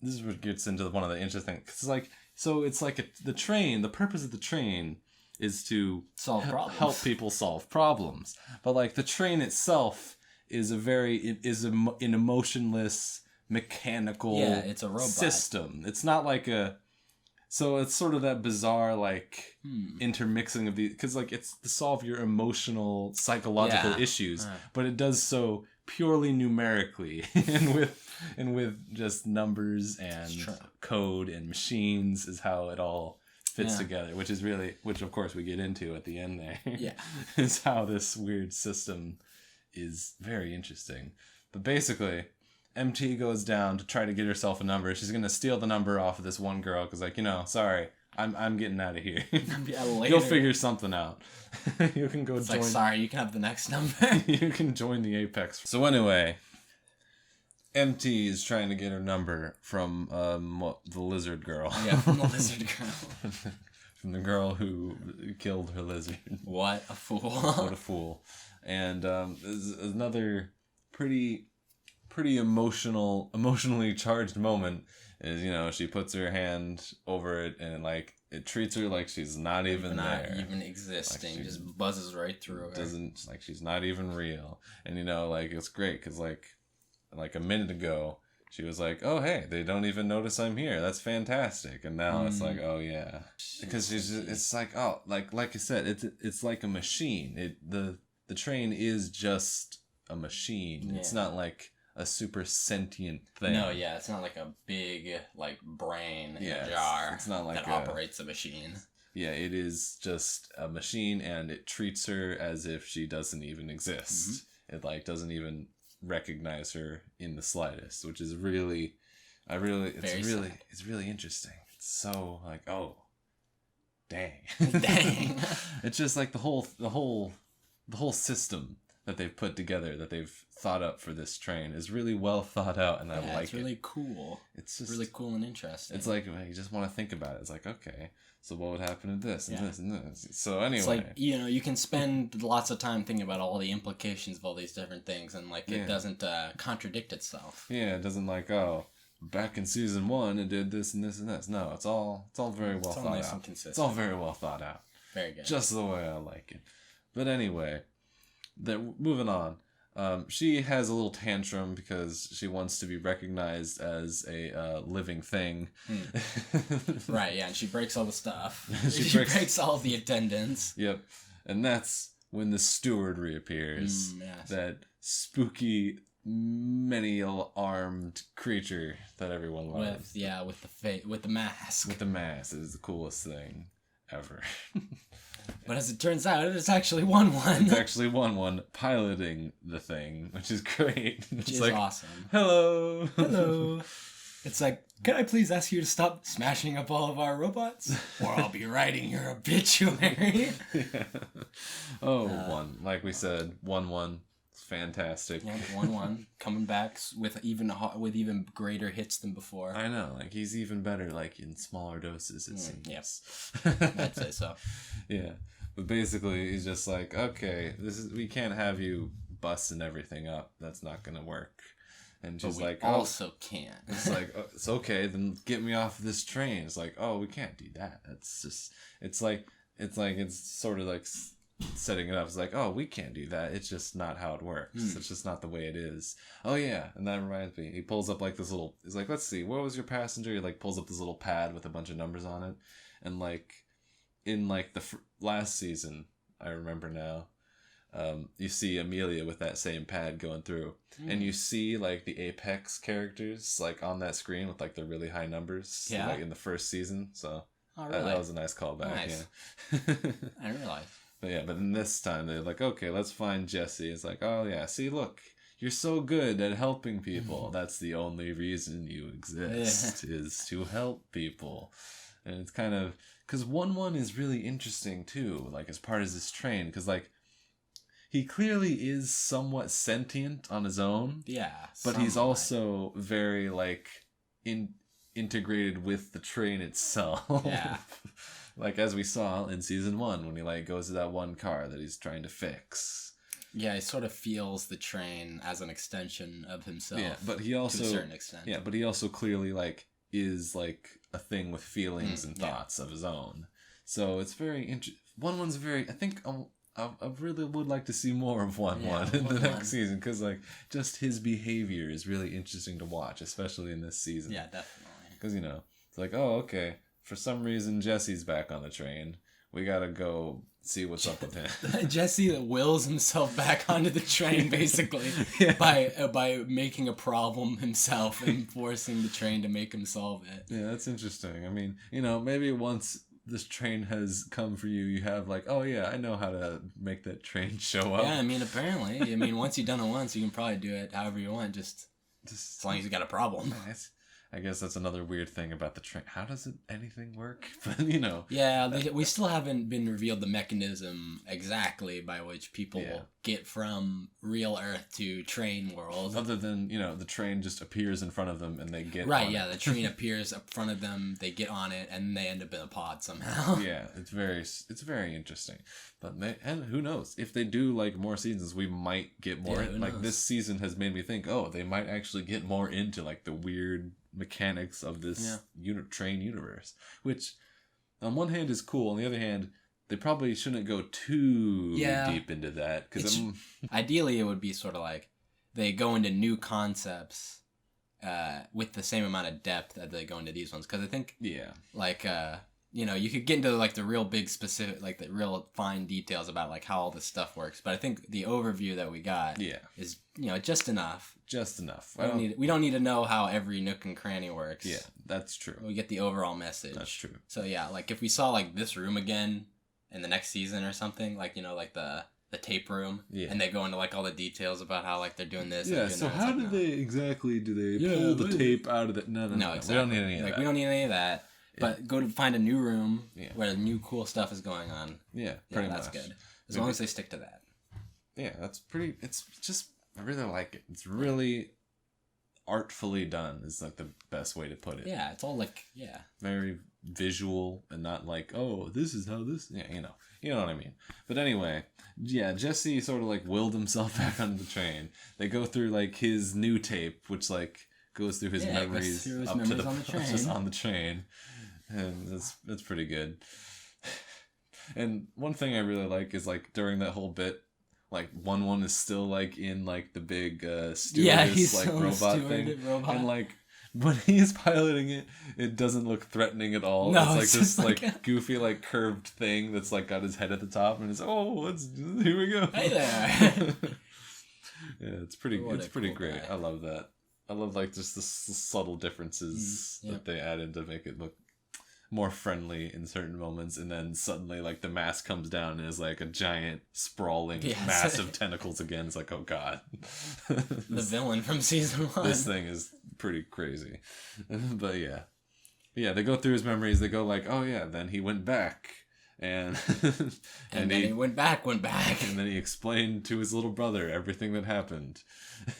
this is what gets into one of the interesting, cause the train. The purpose of the train is to solve problems, help people solve problems. But the train itself is an emotionless mechanical it's a robot system. It's not so it's sort of that bizarre intermixing of these, because it's to solve your emotional psychological issues, but it does so purely numerically and with just numbers and code and machines is how it all fits together, which of course we get into at the end there. Is how this weird system is very interesting. But basically, MT goes down to try to get herself a number. She's gonna steal the number off of this one girl because sorry, I'm getting out of here. You'll figure something out. You can go join. Sorry, you can have the next number. You can join the Apex. So anyway, MT is trying to get her number from the lizard girl. Yeah, from the lizard girl. From the girl who killed her lizard. What a fool. What a fool. And there's another pretty emotionally charged moment is, she puts her hand over it and it treats her like she's not even there. Not even existing. Just buzzes right through her. Doesn't, she's not even real. And it's great because a minute ago she was like, "Oh hey, they don't even notice I'm here. That's fantastic." And now it's "Oh yeah," because it's like I said, it's like a machine. The train is just a machine. Yeah. It's not like a super sentient thing. No, it's not like a big brain in a jar. It's not like that operates a machine. Yeah, it is just a machine, and it treats her as if she doesn't even exist. Mm-hmm. It doesn't even recognize her in the slightest, which is it's really interesting. It's so oh, dang. It's just the whole system that they've put together, that they've thought up for this train, is really well thought out, and I like it. It's really cool. It's just really cool and interesting. It's you just want to think about it. It's okay, so what would happen to this and this and this? So anyway, it's you can spend lots of time thinking about all the implications of all these different things, and it doesn't contradict itself. Yeah, it doesn't back in season 1 it did this and this and this. No, it's all very well thought nice out. And consistent. It's all very well thought out. Very good. Just the way I like it. But anyway, moving on. She has a little tantrum because she wants to be recognized as a living thing. Right, yeah, and she breaks all the stuff. She breaks all the attendants. Yep, and that's when the steward reappears. That spooky many armed creature that everyone loves. With the mask. With the mask, it is the coolest thing ever. But as it turns out, it's actually 1-1. It's actually 1-1 piloting the thing, which is great. Which it's is like, awesome. Hello. Hello. It's like, can I please ask you to stop smashing up all of our robots? Or I'll be writing your obituary. Yeah. Oh, 1. Like we said, 1-1. It's fantastic. Yeah, 1-1. Coming back with even greater hits than before. I know. Like, he's even better, like, in smaller doses, it seems. Yes. I'd say so. Yeah. But basically, he's just like, okay, we can't have you busting everything up. That's not going to work. And she's like, also can't. It's like, oh, it's okay, then get me off this train. It's like, oh, we can't do that. That's just, it's sort of like setting it up. It's like, oh, we can't do that. It's just not how it works. It's just not the way it is. Oh, yeah. And that reminds me, he pulls up like this little, he's like, let's see, what was your passenger? He like pulls up this little pad with a bunch of numbers on it. And like, in like the last season, I remember now, you see Amelia with that same pad going through, and you see like the Apex characters like on that screen with like the really high numbers, like in the first season. So that was a nice callback. Nice. Yeah. I didn't realize. But then this time they're like, okay, let's find Jesse. It's like, oh yeah, see, look, you're so good at helping people. That's the only reason you exist is to help people. And it's kind of because 1-1 is really interesting too, like as part of this train, because like. He clearly is somewhat sentient on his own. Yeah. But he's also very, like, integrated with the train itself. Yeah. Like, as we saw in season 1, when he, like, goes to that one car that he's trying to fix. Yeah, he sort of feels the train as an extension of himself. Yeah, but he also... to a certain extent. Yeah, but he also clearly, like, is, like, a thing with feelings and thoughts of his own. So it's very interesting. 1-1's very... I think... I really would like to see more of 1-1 in the next season, because like just his behavior is really interesting to watch, especially in this season. Yeah, definitely. Because it's like, oh, okay, for some reason Jesse's back on the train. We gotta go see what's up with him. Jesse wills himself back onto the train basically by making a problem himself and forcing the train to make him solve it. Yeah, that's interesting. I mean, maybe once this train has come for you, you have like, oh yeah, I know how to make that train show up. Yeah, I mean, apparently. Once you've done it once, you can probably do it however you want, just as long as you got a problem. Nice. I guess that's another weird thing about the train. How does anything work? But, Yeah, we still haven't been revealed the mechanism exactly by which people get from real Earth to train world. Other than, the train just appears in front of them and they get on it. The train appears in front of them, they get on it, and they end up in a pod somehow. Yeah, it's very interesting. But and who knows? If they do, like, more seasons, we might get more. Like, this season has made me think, oh, they might actually get more into, like, the weird mechanics of this train universe, which on one hand is cool, on the other hand they probably shouldn't go too deep into that, because ideally it would be sort of like they go into new concepts with the same amount of depth that they go into these ones, because I think like you could get into like the real big specific, like the real fine details about like how all this stuff works, but I think the overview that we got is just enough. Just enough. We don't need to know how every nook and cranny works. Yeah, that's true. We get the overall message. That's true. So yeah, like if we saw like this room again in the next season or something, like like the tape room, and they go into like all the details about how like they're doing this. Yeah. So how do they pull the tape out of it? No. Exactly. We don't need any of that. We don't need any of that. But go to find a new room where new cool stuff is going on. Yeah, pretty much. That's good. As long as they stick to that. Yeah, that's pretty... It's just... I really like it. It's really artfully done is like the best way to put it. Yeah, it's all like... Yeah. Very visual and not like, oh, this is how this... Yeah, You know what I mean. But anyway, Jesse sort of like willed himself back onto the train. They go through like his new tape, which like goes through his memories up to the on the train. Just on the train. And that's pretty good. And one thing I really like is like during that whole bit, like 1-1 is still like in like the big stewardess like robot thing, and like when he's piloting it, it doesn't look threatening at all. No, it's like this like goofy like curved thing that's like got his head at the top, and it's here we go. Hey there. Yeah, it's pretty What a pretty cool great. guy. I love that. I love like just the subtle differences Yep. that they add in to make it look more friendly in certain moments, and then suddenly like the mask comes down and is like a giant sprawling Yes. mass of tentacles again. It's like, oh god. The villain from season 1. This thing is pretty crazy. But yeah, they go through his memories. They go like, oh yeah, then he went back, and and then he went back. and then he explained to his little brother everything that happened.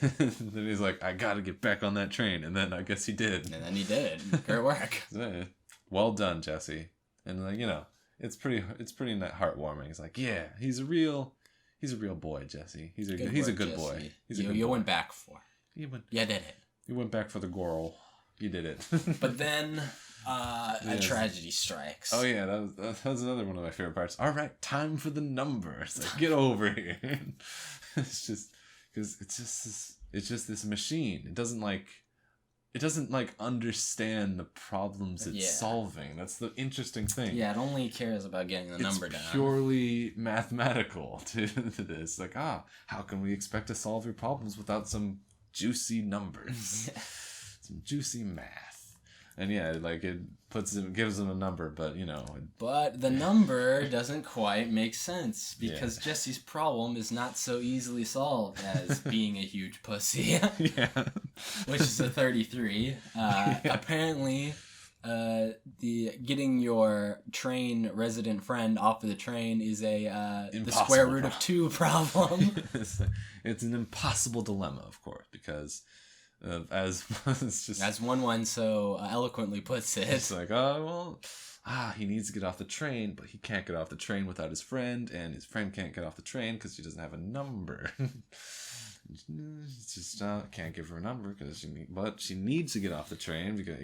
Then he's like, I gotta get back on that train, and then I guess he did. And then he did. Great work. Well done, Jesse. And like, you know, it's pretty heartwarming. It's like, yeah, he's a real boy, Jesse. He's a good boy. He's a good you boy. went back for. You did it. You went back for the girl. You did it. But then a tragedy strikes. Oh yeah, that was another one of my favorite parts. All right, time for the number. It's like, get over here. It's just because it's just this machine. It doesn't understand the problems it's solving. That's the interesting thing. Yeah, it only cares about getting the number down. It's purely mathematical to this. Like, how can we expect to solve your problems without some juicy numbers? Some juicy math. And yeah, like it gives him a number, but you know. But the number doesn't quite make sense because Jesse's problem is not so easily solved as being a huge pussy. Yeah. Which is a 33. Apparently, the getting your train resident friend off of the train is the square root of 2 problem. It's an impossible dilemma, of course, because. As 1-1 so eloquently puts it. It's like, he needs to get off the train, but he can't get off the train without his friend, and his friend can't get off the train because she doesn't have a number. Just can't give her a number because she needs to get off the train because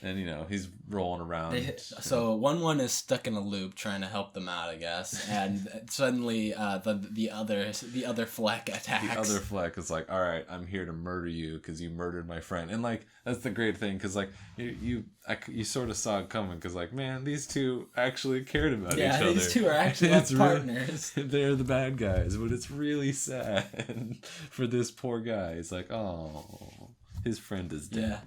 and you know he's rolling around. So 1-1 is stuck in a loop trying to help them out, I guess, and suddenly the other Fleck attacks. The other Fleck is like, all right, I'm here to murder you because you murdered my friend, and like that's the great thing because like you sort of saw it coming because like, man, these two actually cared about each other. Yeah, these two are actually partners. They're the bad guys, but it's really sad for this poor guy. It's like, oh. His friend is dead.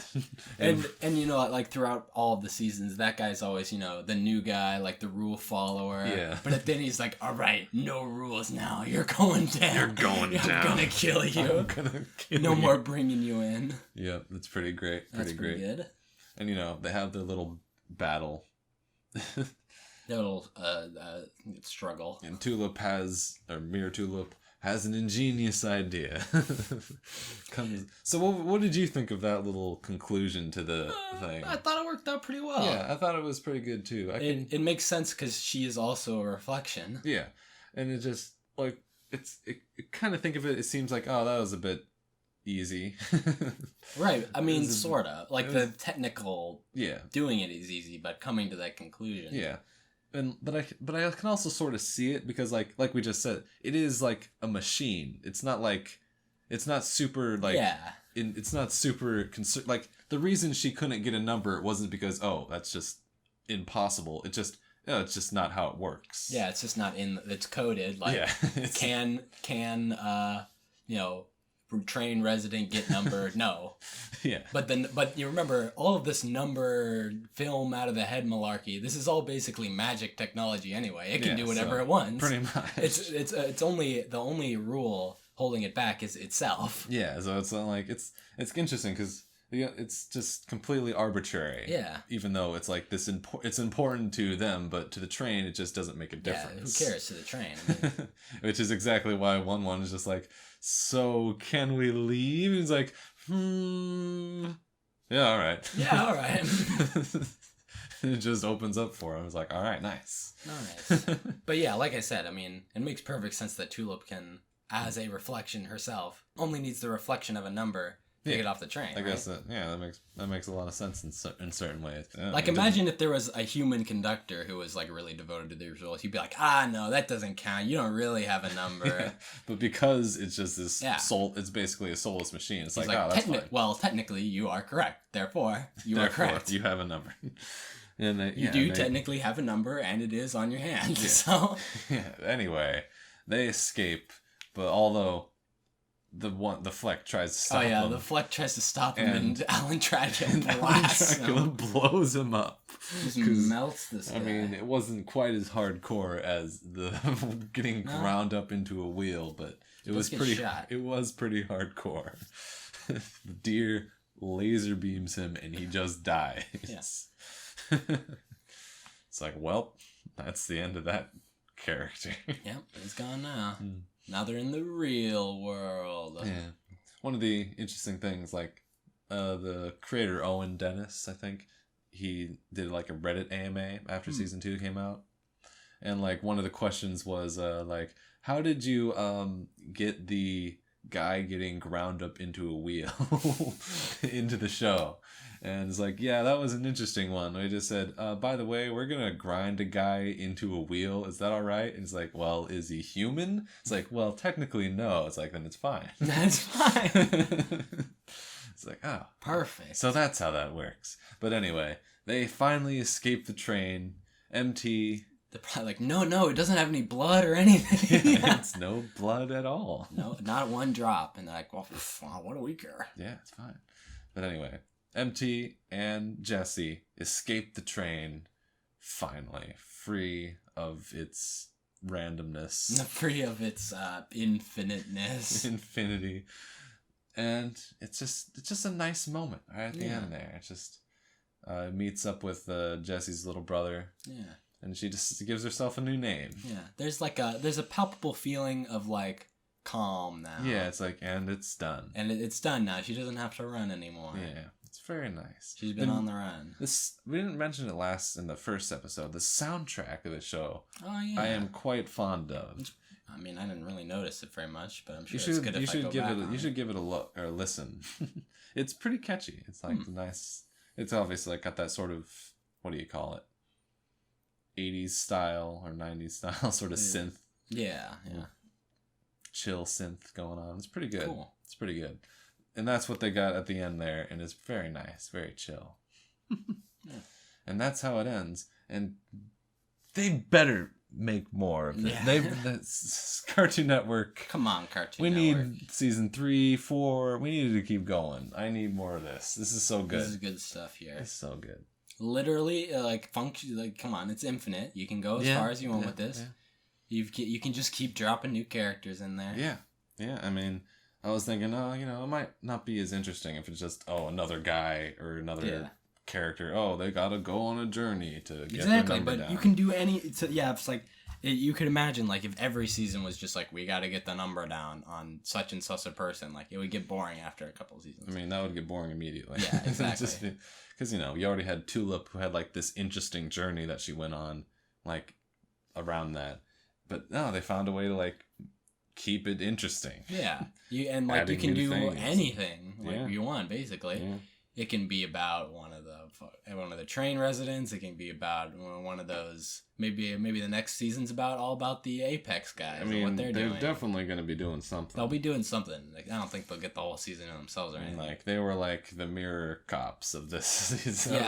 Yeah. and you know, like throughout all of the seasons, that guy's always, you know, the new guy, like the rule follower. Yeah. But then he's like, all right, no rules now. You're going down. You're going down. I'm gonna kill you. No more bringing you in. Yep, that's pretty great. That's pretty good. And you know, they have their little battle. Their little struggle. And Mirror Tulip has an ingenious idea. So what did you think of that little conclusion to the thing? I thought it worked out pretty well. Yeah, I thought it was pretty good too. It makes sense because she is also a reflection. Yeah, and it just like it kind of think of it. It seems like, oh, that was a bit easy. Right. I mean, sort of. Like the technical Yeah. doing it is easy, but coming to that conclusion. Yeah. But I can also sort of see it because like we just said, it is like a machine. It's not super like it's not super like the reason she couldn't get a number wasn't because that's just impossible. It's just not how it works. Yeah, it's just not it's coded like can you know, train resident get number no. Yeah. But you remember all of this number film out of the head malarkey. This is all basically magic technology anyway. It can do whatever it wants. Pretty much. It's only the only rule holding it back is itself. Yeah, so it's not like it's interesting because it's just completely arbitrary. Yeah. Even though it's like this it's important to them, but to the train it just doesn't make a difference. Yeah, who cares to the train? I mean, which is exactly why 1-1 is just like, so can we leave? And he's like, yeah, all right. Yeah, all right. It just opens up for him. It's like, all right, nice. Nice. But yeah, like I said, I mean, it makes perfect sense that Tulip can, as a reflection herself, only needs the reflection of a number to get off the train. I guess that makes a lot of sense in certain ways. Yeah, like imagine if there was a human conductor who was like really devoted to these rules. He'd be like, no, that doesn't count. You don't really have a number. But because it's just this it's basically a soulless machine. It's like, that's fine. Well, technically you are correct. Therefore, you are correct. You have a number. And you do technically have a number, and it is on your hand. Yeah. So anyway, they escape, but although the Fleck tries to Oh stop yeah, him. the Fleck tries to stop him, and Alan Dracula Alan blasts Dracula him. blows him up. Just melts this guy. I mean, it wasn't quite as hardcore as the getting ground up into a wheel, but it was pretty. Shot. It was pretty hardcore. The deer laser beams him, and he just dies. Yes. It's like, well, that's the end of that character. Yep, he's gone now. Now they're in the real world. Yeah. One of the interesting things, like, the creator, Owen Dennis, I think, he did, like, a Reddit AMA after season 2 came out. And, like, one of the questions was, like, how did you, get the guy getting ground up into a wheel into the show? And it's like, yeah, that was an interesting one. We just said, by the way, we're going to grind a guy into a wheel. Is that all right? And it's like, well, is he human? It's like, well, technically, no. It's like, then it's fine. That's fine. It's like, oh. Perfect. So that's how that works. But anyway, they finally escape the train. MT. They're probably like, no, it doesn't have any blood or anything. It's no blood at all. No, not one drop. And they're like, well, what do we care? Yeah, it's fine. But anyway, MT and Jesse escape the train, finally, free of its randomness. Free of its infiniteness. Infinity. And it's just a nice moment right at the end there. It's just meets up with Jesse's little brother. Yeah. And she just gives herself a new name. Yeah. There's a palpable feeling of like calm now. Yeah, it's like, and it's done. And it's done now. She doesn't have to run anymore. Yeah. It's very nice. She's been on the run. We didn't mention it in the first episode. The soundtrack of the show. Oh yeah. I am quite fond of. I mean, I didn't really notice it very much, but I'm sure it's good if I go back on it. You should give it a look or listen. It's pretty catchy. It's like nice. It's obviously like got that sort of, what do you call it? 80s style or 90s style sort of synth. Yeah. Chill synth going on. It's pretty good. Cool. It's pretty good. And that's what they got at the end there, and it's very nice, very chill. And that's how it ends. And they better make more of it. Yeah. Cartoon Network. Come on, Cartoon we Network. Need season 3, 4. We need to keep going. I need more of this. This is so good. This is good stuff here. It's so good. Literally, come on, it's infinite. You can go as far as you want with this. Yeah. You can just keep dropping new characters in there. Yeah. I mean, I was thinking, it might not be as interesting if it's just, another guy or another character. Oh, they gotta go on a journey to get their number down. You can do any. It's like you could imagine like if every season was just like we gotta get the number down on such and such a person, like it would get boring after a couple of seasons. I mean, that would get boring immediately. Yeah, exactly. Because you already had Tulip, who had like this interesting journey that she went on, like around that. But no, they found a way to like keep it interesting. Yeah, you can do anything you want basically. Yeah. It can be about one of the train residents. It can be about one of those. Maybe the next season's all about the Apex guys. And what they're doing. They're definitely going to be doing something. They'll be doing something. Like, I don't think they'll get the whole season in themselves or anything. Like they were like the mirror cops of this season.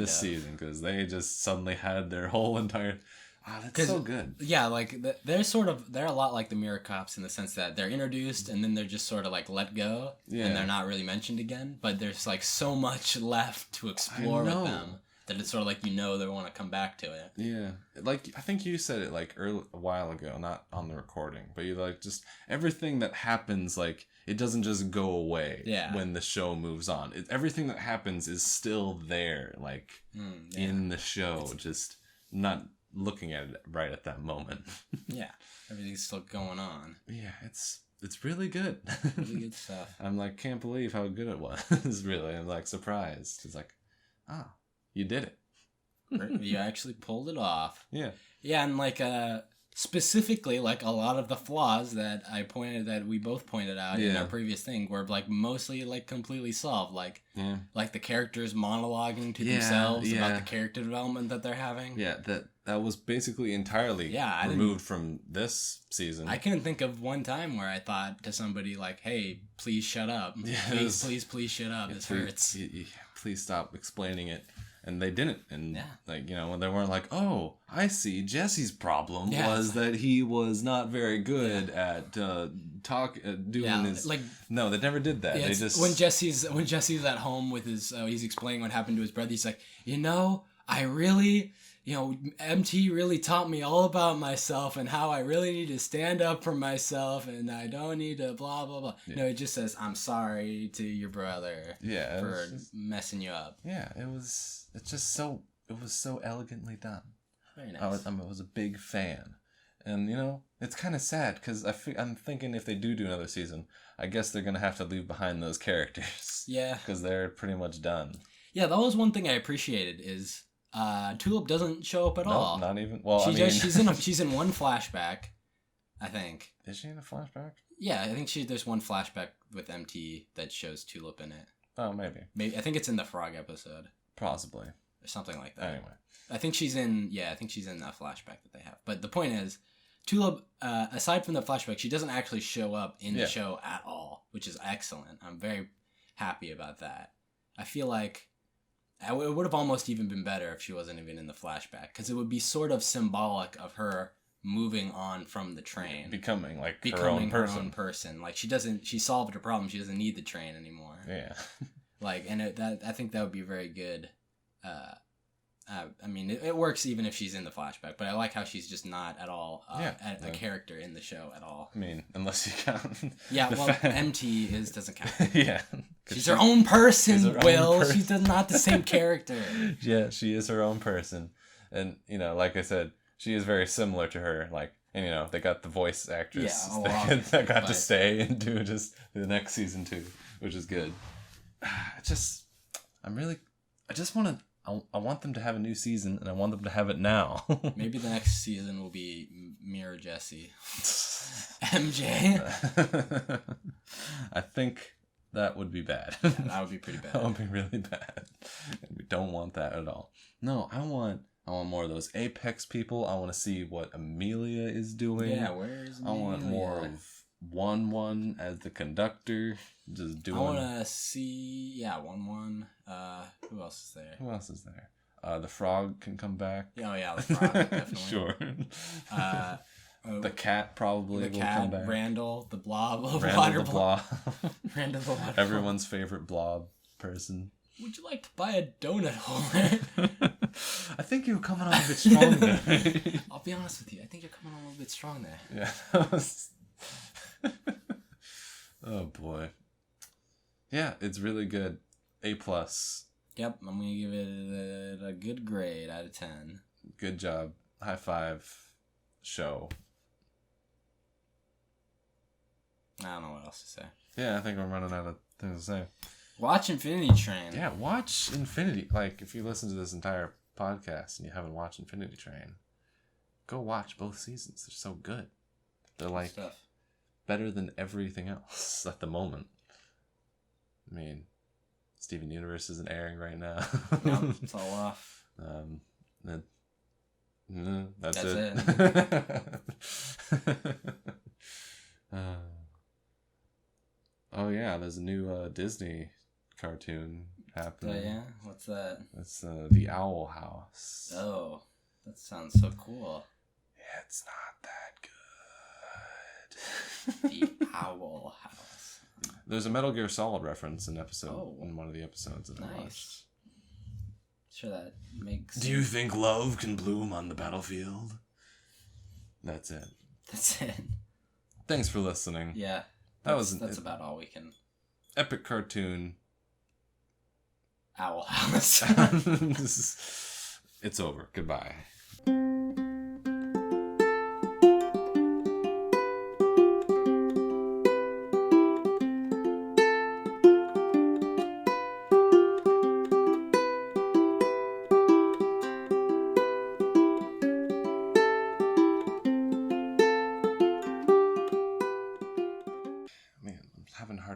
Season, because they just suddenly had their whole entire. Wow, that's so good. Yeah, like they're a lot like the Mirror Cops in the sense that they're introduced and then they're just sort of like let go and they're not really mentioned again. But there's like so much left to explore with them that it's sort of like they want to come back to it. Yeah, like I think you said it like a while ago, not on the recording, but you like just everything that happens like it doesn't just go away when the show moves on. Everything that happens is still there, like in the show, just not looking at it right at that moment. Yeah, everything's still going on. Yeah, it's really good. Really good stuff. I'm like, can't believe how good it was. Really, I'm like surprised. It's like, you did it. You actually pulled it off. Yeah. Yeah, and like specifically, like a lot of the flaws that we both pointed out in our previous thing were like mostly like completely solved. Like the characters monologuing to themselves about the character development that they're having. Yeah, that was basically entirely removed from this season. I couldn't think of one time where I thought to somebody like, "Hey, please shut up. Please shut up. This hurts. Please stop explaining it." and they didn't. And Yeah. like, you know, when they weren't like, oh, I see, Jesse's problem Yeah. was that he was not very good at doing his. Like, no, they never did that. yeah, They just when Jesse's at home with his he's explaining what happened to his brother. He's like, I really. MT really taught me all about myself and how I really need to stand up for myself and I don't need to blah, blah, blah. Yeah. No, it just says, I'm sorry to your brother for messing you up. Yeah, it was so elegantly done. Very nice. I was a big fan. And, you know, it's kind of sad because I'm thinking if they do another season, I guess they're going to have to leave behind those characters. Yeah. Because they're pretty much done. Yeah, that was one thing I appreciated is... Tulip doesn't show up at all. Not even. Well, she's in one flashback, I think. Is she in a flashback? Yeah, I think there's one flashback with MT that shows Tulip in it. Oh, maybe. I think it's in the Frog episode. Possibly. Or something like that. Anyway. I think she's in that flashback that they have. But the point is, Tulip, aside from the flashback, she doesn't actually show up in the show at all, which is excellent. I'm very happy about that. I feel like it would have almost even been better if she wasn't even in the flashback, because it would be sort of symbolic of her moving on from the train, becoming her own person. Like she solved her problem. She doesn't need the train anymore. Yeah. I think that would be very good. I mean, it works even if she's in the flashback, but I like how she's just not at all a character in the show at all. I mean, unless you count. Yeah, well, MT doesn't count. Yeah. She's her own person, Will. She's not the same character. Yeah, she is her own person. And, you know, like I said, she is very similar to her. Like, and, you know, they got the voice actress that got to stay and do just the next season too, which is good. I want them to have a new season, and I want them to have it now. Maybe the next season will be Mirror Jesse. MJ. I think that would be bad. Yeah, that would be pretty bad. That would be really bad. We don't want that at all. No, I want more of those Apex people. I want to see what Amelia is doing. Yeah, where is Amelia? I want more of 1-1 as the conductor. Just doing. I want to see 1-1. Who else is there? The frog can come back. Oh yeah, the frog definitely. Sure. The cat probably will come back. Randall, the blob of Randall water the blob. Randall the water. Everyone's favorite blob person. Would you like to buy a donut holder? I think you're coming on a bit strong there. I'll be honest with you. I think you're coming on a little bit strong there. Yeah. Oh boy. Yeah, it's really good. A+. Yep, I'm gonna give it a good grade out of 10. Good job. High five. Show. I don't know what else to say. Yeah, I think we're running out of things to say. Watch Infinity Train. Yeah, watch Infinity. Like, if you listen to this entire podcast and you haven't watched Infinity Train, go watch both seasons. They're so good. They're like better than everything else at the moment. I mean, Steven Universe isn't airing right now. No, it's all off. That's it. Oh yeah, there's a new Disney cartoon happening. Oh yeah? What's that? It's the Owl House. Oh, that sounds so cool. Yeah, it's not that good. The Owl House. There's a Metal Gear Solid reference in one of the episodes that I watched. Sure, that makes sense. Do you think love can bloom on the battlefield? That's it. Thanks for listening. Yeah. That's about all we can. Epic cartoon. Owl House. It's over. Goodbye.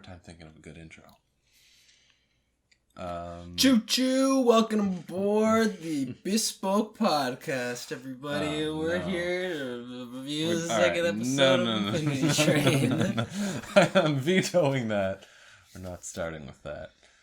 Time thinking of a good intro. Choo choo! Welcome aboard the Bespoke podcast, everybody. We're here to review the second episode of Infinity Train. I'm vetoing that. We're not starting with that.